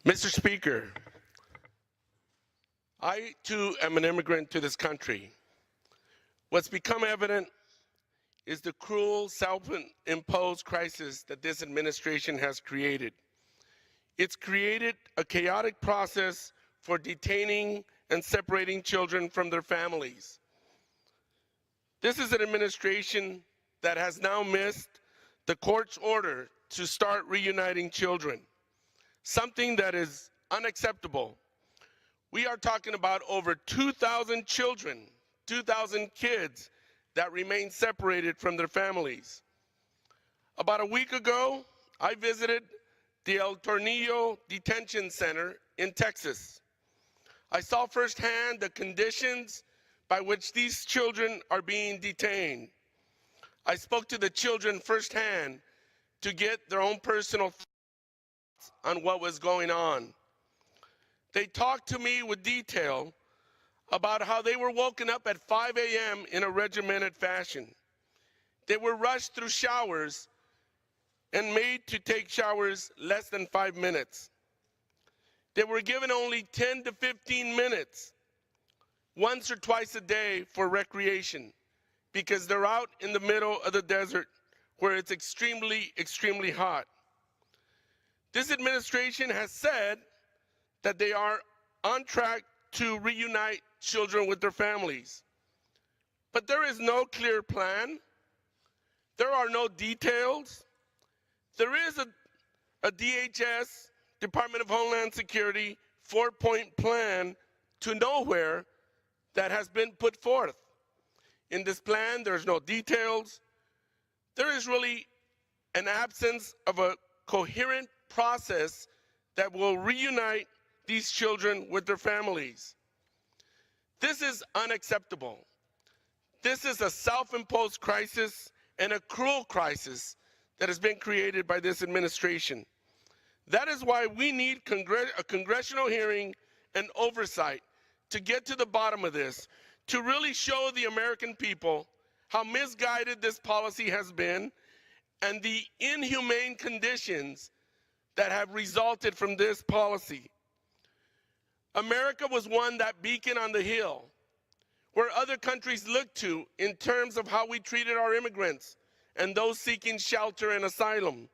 Mr. Speaker, I too am an immigrant to this country. What's become evident is the cruel self-imposed crisis that this administration has created. It's created a chaotic process for detaining and separating children from their families. This is an administration that has now missed the court's order to start reuniting children, something that is unacceptable. We are talking about over 2,000 children, 2,000 kids that remain separated from their families. About a week ago, I visited the El Tornillo Detention Center in Texas. I saw firsthand the conditions by which these children are being detained. I spoke to the children firsthand to get their own personal thoughts on what was going on. They talked to me with detail about how they were woken up at 5 a.m. in a regimented fashion. They were rushed through showers and made to take showers less than 5 minutes. They were given only 10 to 15 minutes once or twice a day for recreation because they're out in the middle of the desert where it's extremely, extremely hot. This administration has said that they are on track to reunite children with their families. But there is no clear plan. There are no details. There is a DHS, Department of Homeland Security, 4-point plan to nowhere that has been put forth. In this plan, there's no details. There is really an absence of a coherent process that will reunite these children with their families. This is unacceptable. This is a self-imposed crisis and a cruel crisis that has been created by this administration. That is why we need a congressional hearing and oversight to get to the bottom of this, to really show the American people how misguided this policy has been and the inhumane conditions that have resulted from this policy. America was that beacon on the hill where other countries looked to in terms of how we treated our immigrants and those seeking shelter and asylum.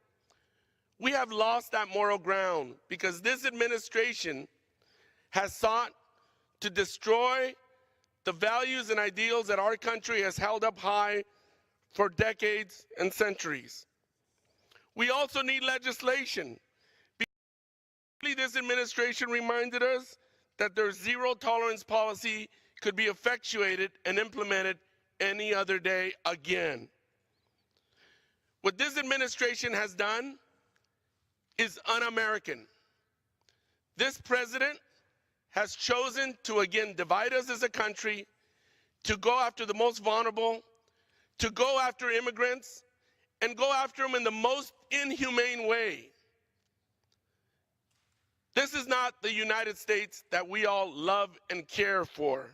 We have lost that moral ground because this administration has sought to destroy the values and ideals that our country has held up high for decades and centuries. We also need legislation. This administration reminded us that their zero tolerance policy could be effectuated and implemented any other day again. What this administration has done is un-American. This president has chosen to again divide us as a country, to go after the most vulnerable, to go after immigrants, and go after them in the most inhumane way. This is not the United States that we all love and care for.